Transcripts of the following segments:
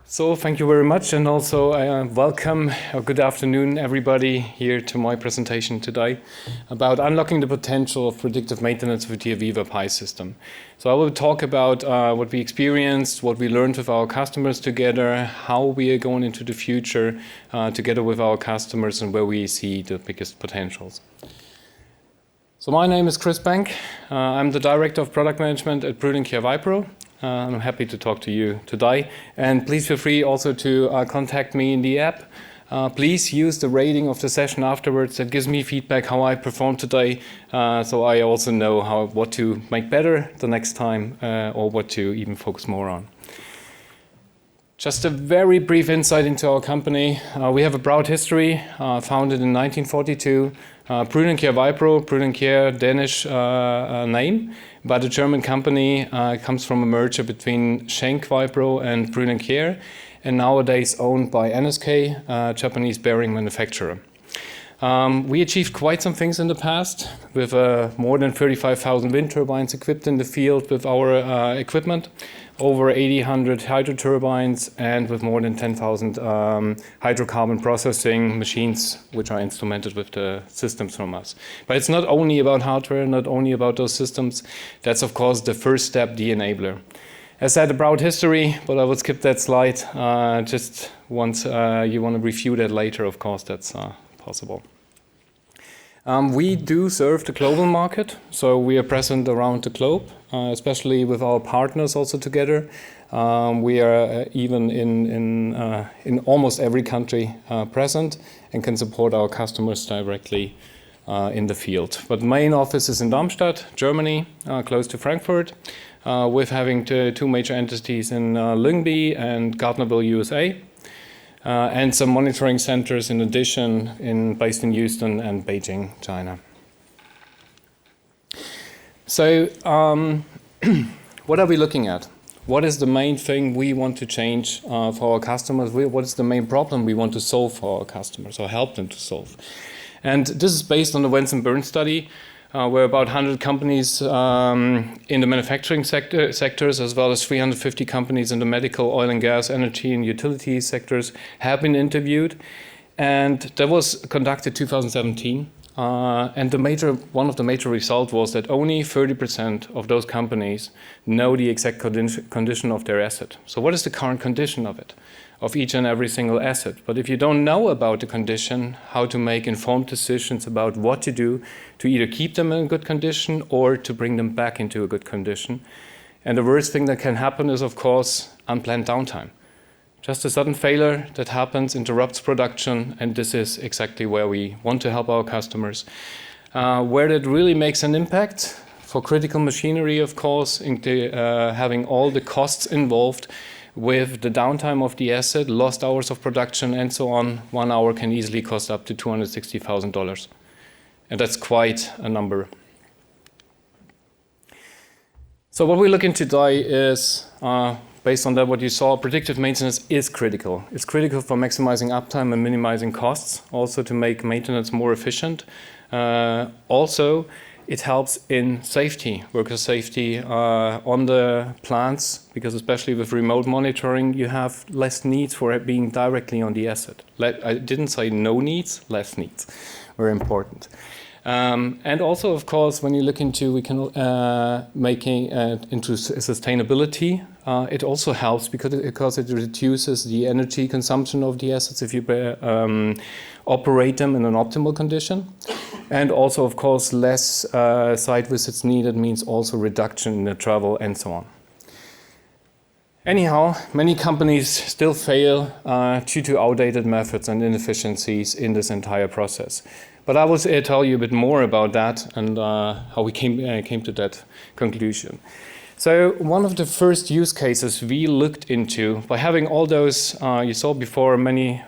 So thank you very much, and also welcome or good afternoon everybody here to my presentation today about unlocking the potential of predictive maintenance with the AVEVA PI system. So I will talk about what we experienced, what we learned with our customers together, how we are going into the future together with our customers, and where we see the biggest potentials. So my name is Christian Benk. I'm the Director of Product Management at Brüel Kjaer Vibro. I'm happy to talk to you today, and please feel free also to contact me in the app. Please use the rating of the session afterwards. That gives me feedback how I performed today, so I also know what to make better the next time or what to even focus more on. Just a very brief insight into our company. We have a proud history, founded in 1942. Brüel Kjaer Vibro, Brüel Kjaer, Danish name, but a German company comes from a merger between Schenck Vibro and Brüel Kjaer, and nowadays owned by NSK, a Japanese bearing manufacturer. We achieved quite some things in the past with more than 35,000 wind turbines equipped in the field with our equipment, over 800 hydro turbines, and with more than 10,000 hydrocarbon processing machines which are instrumented with the systems from us. But it's not only about hardware, not only about those systems. That's of course the first step, the enabler. As said, a proud history, but I will skip that slide. Just once you want to review that later, of course, that's possible. We do serve the global market, so we are present around the globe, especially with our partners also together. We are even in almost every country present and can support our customers directly in the field. But main office is in Darmstadt, Germany, close to Frankfurt, with having two major entities in Lyngby and Gardnerville, USA. And some monitoring centers in addition based in Houston and Beijing, China. So what are we looking at? What is the main thing we want to change for our customers? What is the main problem we want to solve for our customers or help them to solve? And this is based on the Wenz and Burn study, where about 100 companies in the manufacturing sectors, as well as 350 companies in the medical, oil and gas, energy and utility sectors have been interviewed. And that was conducted 2017. And one of the major results was that only 30% of those companies know the exact condition of their asset. So what is the current condition of each and every single asset? But if you don't know about the condition, how to make informed decisions about what to do to either keep them in good condition or to bring them back into a good condition. And the worst thing that can happen is, of course, unplanned downtime. Just a sudden failure that happens, interrupts production, and this is exactly where we want to help our customers. Where that really makes an impact for critical machinery, of course, into having all the costs involved with the downtime of the asset, lost hours of production, and so on. 1 hour can easily cost up to $260,000. And that's quite a number. So what we look into today is, based on that, what you saw, predictive maintenance is critical. It's critical for maximizing uptime and minimizing costs, also to make maintenance more efficient. Also, it helps in safety, worker safety on the plants, because especially with remote monitoring, you have less needs for it being directly on the asset. I didn't say no needs, less needs. Very important. And also, of course, when you look into making into sustainability, it also helps because it reduces the energy consumption of the assets if you operate them in an optimal condition. And also, of course, less site visits needed means also reduction in the travel and so on. Anyhow, many companies still fail due to outdated methods and inefficiencies in this entire process. But I will tell you a bit more about that and how we came to that conclusion. So one of the first use cases we looked into, by having all those, you saw before, many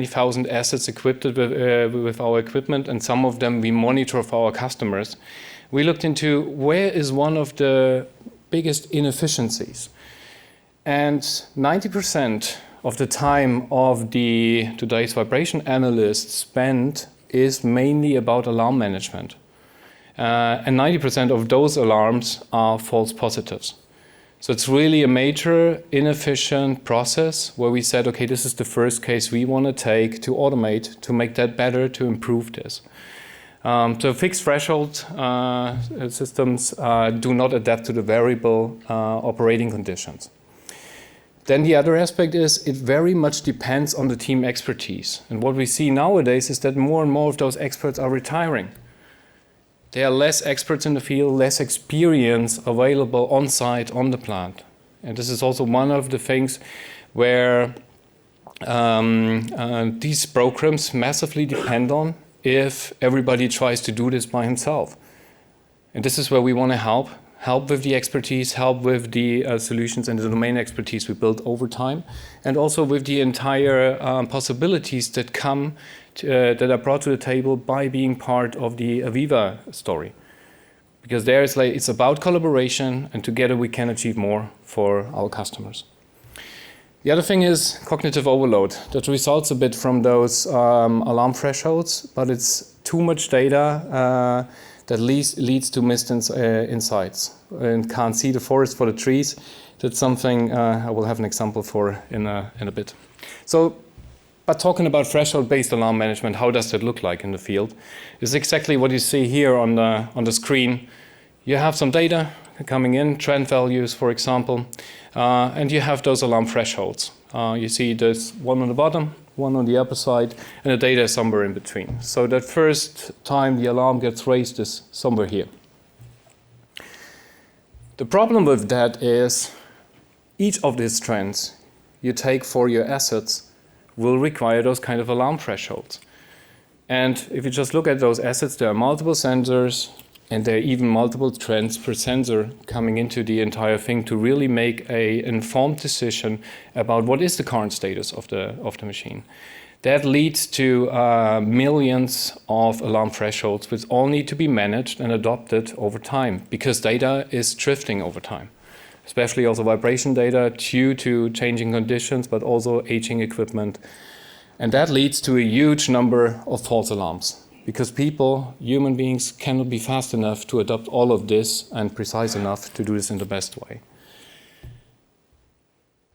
thousand assets equipped with our equipment, and some of them we monitor for our customers, we looked into where is one of the biggest inefficiencies. And 90% of the time of today's vibration analysts spend is mainly about alarm management. And 90% of those alarms are false positives. So it's really a major inefficient process where we said, okay, this is the first case we want to take to automate, to make that better, to improve this. So fixed threshold systems do not adapt to the variable operating conditions. Then the other aspect is it very much depends on the team expertise. And what we see nowadays is that more and more of those experts are retiring. There are less experts in the field, less experience available on site, on the plant. And this is also one of the things where these programs massively depend on if everybody tries to do this by himself. And this is where we want to help with the expertise, help with the solutions and the domain expertise we built over time, and also with the entire possibilities that come that are brought to the table by being part of the AVEVA story. Because there is it's about collaboration, and together we can achieve more for our customers. The other thing is cognitive overload. That results a bit from those alarm thresholds, but it's too much data that leads to missed insights and can't see the forest for the trees. That's something I will have an example for in a bit. So, but talking about threshold-based alarm management, how does that look like in the field? It's exactly what you see here on the screen. You have some data coming in, trend values, for example, and you have those alarm thresholds. You see there's one on the bottom, one on the upper side, and the data is somewhere in between. So that first time the alarm gets raised is somewhere here. The problem with that is each of these trends you take for your assets will require those kind of alarm thresholds. And if you just look at those assets, there are multiple sensors, and there are even multiple trends per sensor coming into the entire thing to really make an informed decision about what is the current status of the machine. That leads to millions of alarm thresholds which all need to be managed and adopted over time because data is drifting over time, especially also vibration data due to changing conditions but also aging equipment. And that leads to a huge number of false alarms. Because people, human beings, cannot be fast enough to adopt all of this and precise enough to do this in the best way.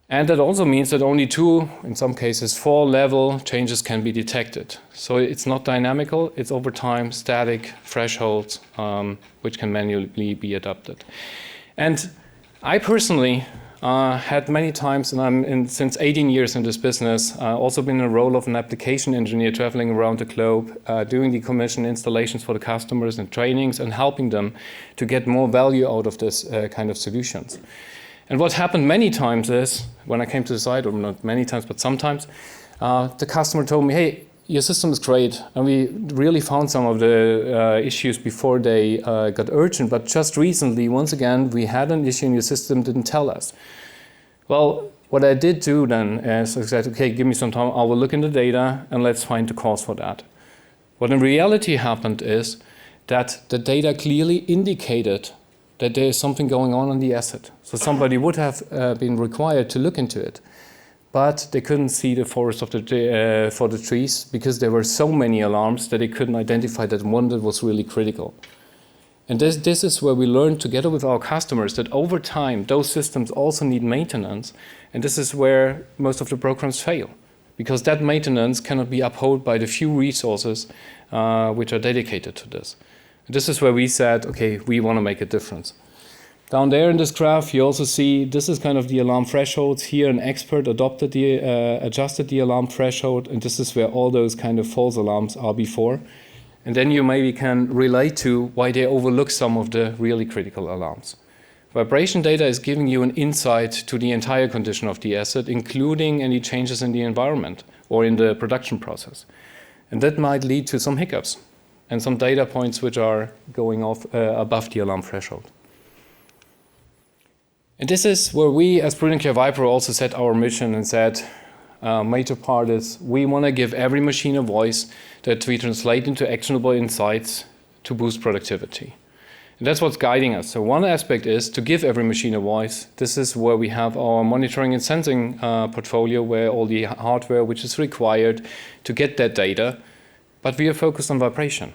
And that also means that only 2, in some cases 4 level changes can be detected. So it's not dynamical, it's over time static thresholds which can manually be adapted. And I personally had many times, and I'm since 18 years in this business, also been in a role of an application engineer traveling around the globe, doing decommission installations for the customers and trainings and helping them to get more value out of this kind of solutions. And what happened many times is, when I came to the site, or not many times, but sometimes, the customer told me, hey, your system is great, and we really found some of the issues before they got urgent, but just recently, once again, we had an issue and your system didn't tell us. Well, what I did do then is I said, okay, give me some time, I will look in the data and let's find the cause for that. What in reality happened is that the data clearly indicated that there is something going on the asset. So somebody would have been required to look into it. But they couldn't see the forest for the trees because there were so many alarms that they couldn't identify that one that was really critical. And this is where we learned together with our customers that over time those systems also need maintenance, and this is where most of the programs fail because that maintenance cannot be upheld by the few resources which are dedicated to this. And this is where we said, okay, we want to make a difference. Down there in this graph, you also see this is kind of the alarm thresholds. Here, an expert adjusted the alarm threshold, and this is where all those kind of false alarms are before. And then you maybe can relate to why they overlook some of the really critical alarms. Vibration data is giving you an insight to the entire condition of the asset, including any changes in the environment or in the production process. And that might lead to some hiccups and some data points which are going off above the alarm threshold. And this is where we, as Brüel Kjaer Vibro, also set our mission and said, major part is we want to give every machine a voice that we translate into actionable insights to boost productivity. And that's what's guiding us. So one aspect is to give every machine a voice. This is where we have our monitoring and sensing portfolio, where all the hardware which is required to get that data, but we are focused on vibration.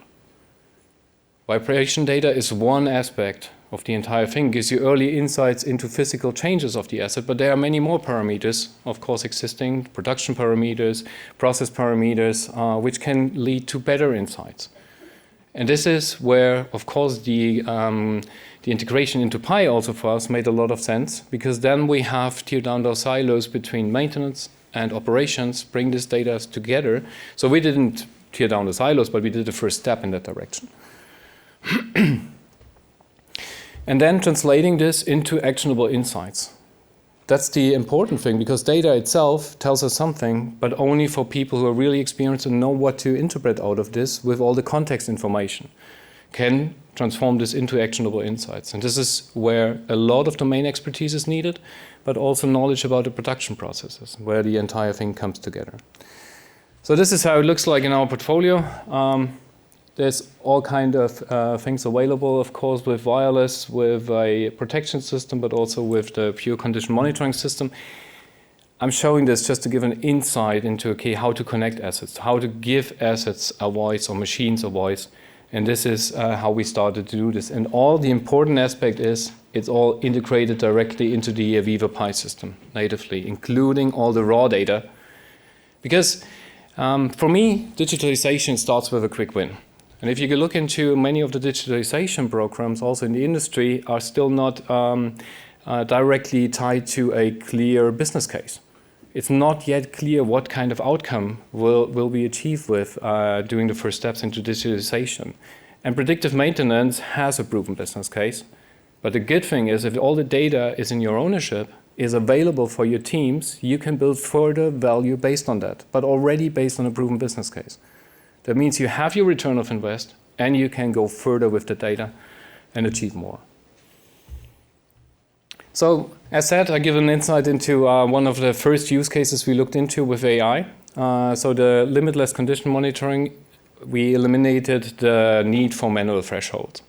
Vibration data is one aspect of the entire thing, gives you early insights into physical changes of the asset, but there are many more parameters, of course, existing, production parameters, process parameters, which can lead to better insights. And this is where, of course, the integration into Pi also for us made a lot of sense, because then we have tear down those silos between maintenance and operations, bring this data together. So we didn't tear down the silos, but we did the first step in that direction. And then translating this into actionable insights. That's the important thing, because data itself tells us something, but only for people who are really experienced and know what to interpret out of this with all the context information, can transform this into actionable insights. And this is where a lot of domain expertise is needed, but also knowledge about the production processes, where the entire thing comes together. So this is how it looks like in our portfolio. There's all kind of things available, of course, with wireless, with a protection system, but also with the pure condition monitoring system. I'm showing this just to give an insight into, okay, how to connect assets, how to give assets a voice or machines a voice. And this is how we started to do this. And all the important aspect is it's all integrated directly into the AVEVA Pi system natively, including all the raw data. Because for me, digitalization starts with a quick win. And if you look into many of the digitalization programs also in the industry are still not directly tied to a clear business case. It's not yet clear what kind of outcome will be achieved with doing the first steps into digitalization. And predictive maintenance has a proven business case. But the good thing is if all the data is in your ownership, is available for your teams, you can build further value based on that, but already based on a proven business case. That means you have your return of invest and you can go further with the data and achieve more. So, as said, I give an insight into one of the first use cases we looked into with AI. So the limitless condition monitoring, we eliminated the need for manual thresholds.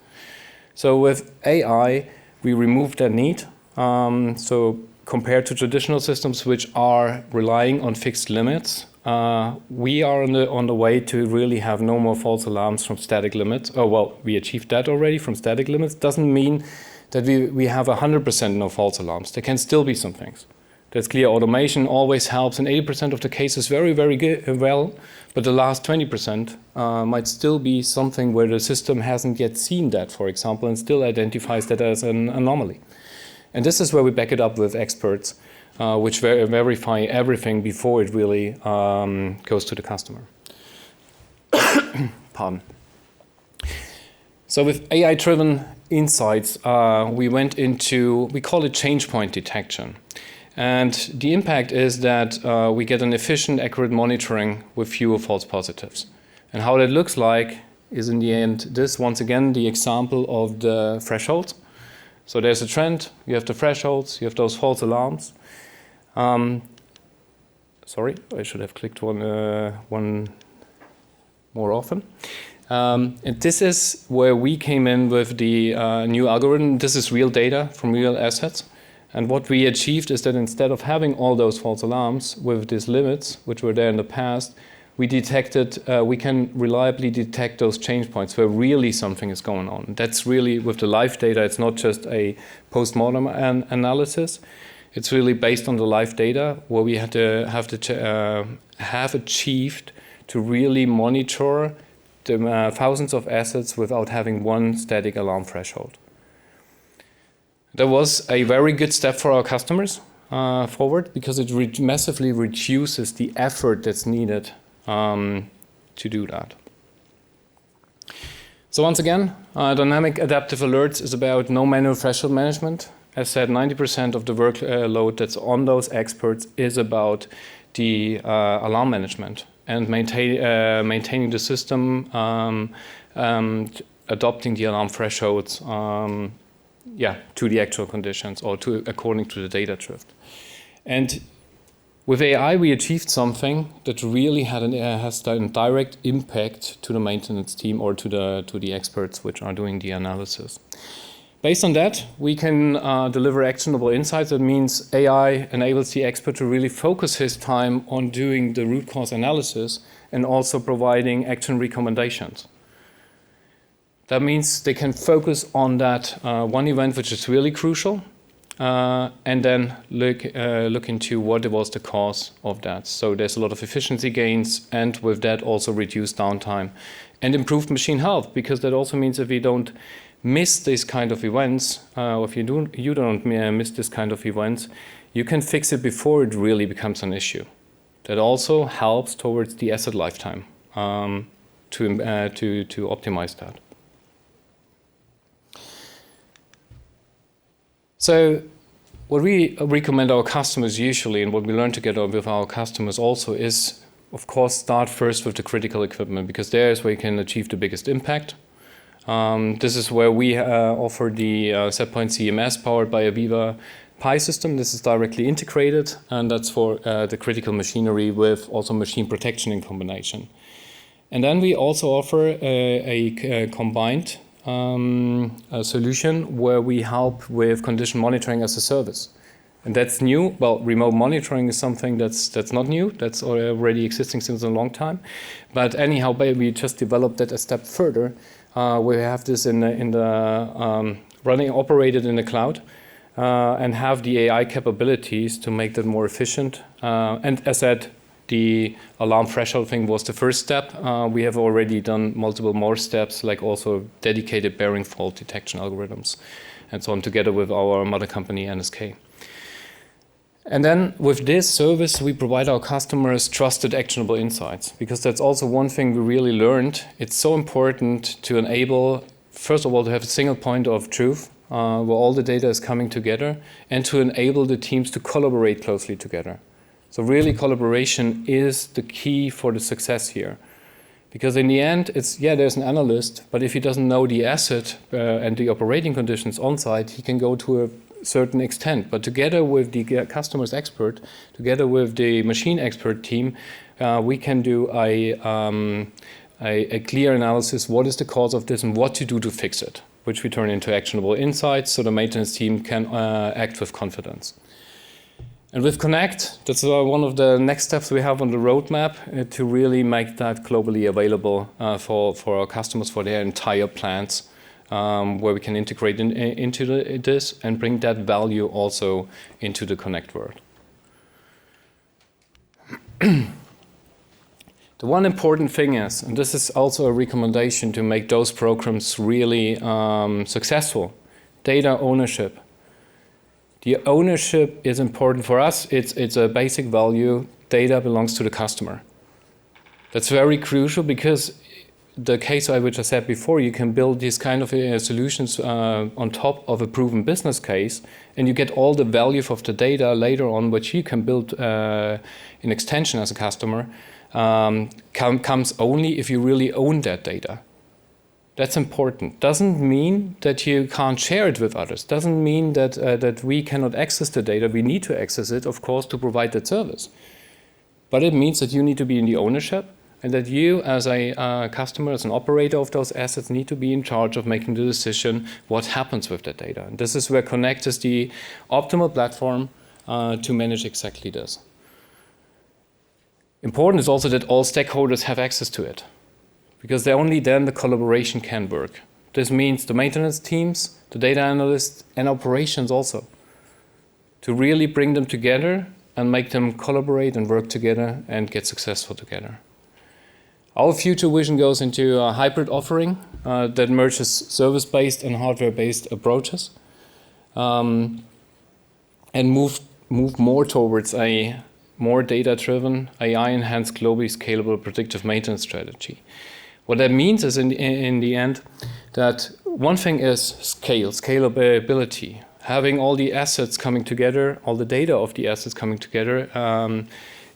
So with AI, we removed that need. So compared to traditional systems which are relying on fixed limits, we are on the way to really have no more false alarms from static limits. Oh, well, we achieved that already from static limits. Doesn't mean that we have 100% no false alarms. There can still be some things. That's clear. Automation always helps in 80% of the cases very, very well, but the last 20% might still be something where the system hasn't yet seen that, for example, and still identifies that as an anomaly. And this is where we back it up with experts, which verify everything before it really goes to the customer. Pardon. So with AI-driven insights, we went into, we call it change point detection. And the impact is that we get an efficient, accurate monitoring with fewer false positives. And how that looks like is in the end this, once again, the example of the threshold. So there's a trend, you have the thresholds, you have those false alarms. Sorry, I should have clicked one more often. And this is where we came in with the new algorithm. This is real data from real assets. And what we achieved is that instead of having all those false alarms with these limits, which were there in the past, we detected, we can reliably detect those change points where really something is going on. That's really with the live data, it's not just a post-mortem analysis. It's really based on the live data where we had to have achieved to really monitor the thousands of assets without having one static alarm threshold. That was a very good step for our customers forward because it massively reduces the effort that's needed to do that. So once again, dynamic adaptive alerts is about no manual threshold management. As said, 90% of the workload that's on those experts is about the alarm management and maintaining the system, adopting the alarm thresholds to the actual conditions or according to the data drift. And with AI, we achieved something that really has a direct impact to the maintenance team or to the experts which are doing the analysis. Based on that, we can deliver actionable insights. That means AI enables the expert to really focus his time on doing the root cause analysis and also providing action recommendations. That means they can focus on that one event which is really crucial, and then look into what was the cause of that. So there's a lot of efficiency gains, and with that also reduced downtime and improved machine health, because that also means if you don't miss these kind of events, or if you don't miss this kind of events, you can fix it before it really becomes an issue. That also helps towards the asset lifetime to optimize that. So what we recommend our customers usually, and what we learn together with our customers also, is of course start first with the critical equipment, because there is where you can achieve the biggest impact. This is where we offer the SetPoint CMS powered by AVEVA PI System. This is directly integrated, and that's for the critical machinery with also machine protection in combination. And then we also offer a combined solution where we help with condition monitoring as a service. And that's new. Well, remote monitoring is something that's not new. That's already existing since a long time. But anyhow, we just developed that a step further. We have this in the running, operated in the cloud, and have the AI capabilities to make that more efficient. And as said, the alarm threshold thing was the first step. We have already done multiple more steps, like also dedicated bearing fault detection algorithms, and so on, together with our mother company, NSK. And then with this service, we provide our customers trusted, actionable insights, because that's also one thing we really learned. It's so important to enable, first of all, to have a single point of truth, where all the data is coming together, and to enable the teams to collaborate closely together. So really, collaboration is the key for the success here. Because in the end, it's, yeah, there's an analyst, but if he doesn't know the asset and the operating conditions on site, he can go to a certain extent. But together with the customer's expert, together with the machine expert team, we can do a clear analysis, what is the cause of this and what to do to fix it, which we turn into actionable insights so the maintenance team can act with confidence. And with Connect, that's one of the next steps we have on the roadmap to really make that globally available for our customers, for their entire plants, where we can integrate into this and bring that value also into the Connect world. The one important thing is, and this is also a recommendation to make those programs really successful, data ownership. The ownership is important for us. It's a basic value. Data belongs to the customer. That's very crucial, because the case which I said before, you can build these kind of solutions on top of a proven business case, and you get all the value of the data later on, which you can build in extension as a customer, comes only if you really own that data. That's important. Doesn't mean that you can't share it with others. Doesn't mean that we cannot access the data. We need to access it, of course, to provide that service. But it means that you need to be in the ownership, and that you, as a customer, as an operator of those assets, need to be in charge of making the decision what happens with that data. And this is where Connect is the optimal platform to manage exactly this. Important is also that all stakeholders have access to it, because only then the collaboration can work. This means the maintenance teams, the data analysts, and operations also, to really bring them together and make them collaborate and work together and get successful together. Our future vision goes into a hybrid offering that merges service-based and hardware-based approaches, and move more towards a more data-driven, AI-enhanced, globally scalable predictive maintenance strategy. What that means is, in the end, that one thing is scalability, having all the assets coming together, all the data of the assets coming together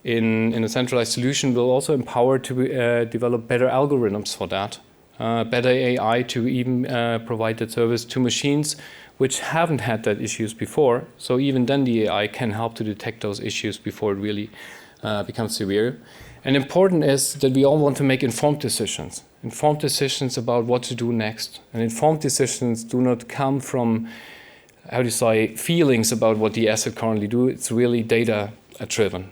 in a centralized solution will also empower to develop better algorithms for that, better AI to even provide that service to machines which haven't had that issues before. So even then the AI can help to detect those issues before it really becomes severe. And important is that we all want to make informed decisions about what to do next. And informed decisions do not come from, how to say, feelings about what the asset currently do. It's really data-driven.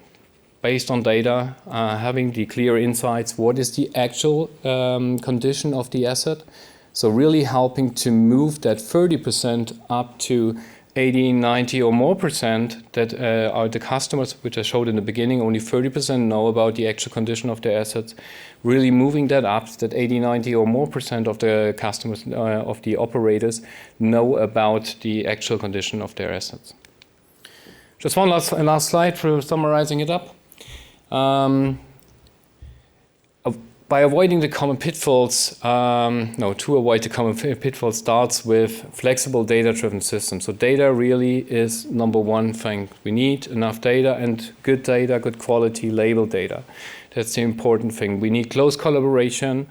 Based on data, having the clear insights, what is the actual condition of the asset, So really helping to move that 30% up to 80, 90 or more percent that are the customers, which I showed in the beginning, only 30% know about the actual condition of their assets. Really moving that up, that 80, 90 or more percent of the customers, of the operators, know about the actual condition of their assets. Just one last slide for summarizing it up. By avoiding the common pitfalls, to avoid the common pitfalls starts with flexible data-driven systems. So data really is number one thing. We need enough data and good quality labeled data. That's the important thing. We need close collaboration,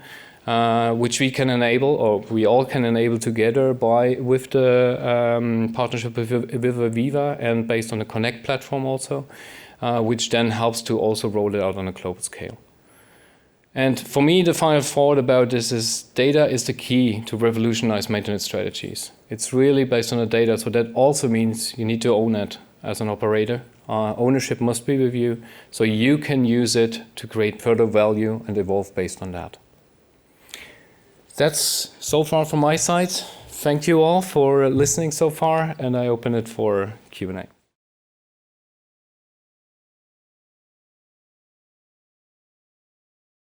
which we can enable, or we all can enable together with the partnership with AVEVA and based on the Connect platform also, which then helps to also roll it out on a global scale. And for me, the final thought about this is data is the key to revolutionize maintenance strategies. It's really based on the data, so that also means you need to own it as an operator. Ownership must be with you, so you can use it to create further value and evolve based on that. That's so far from my side. Thank you all for listening so far, and I open it for Q&A.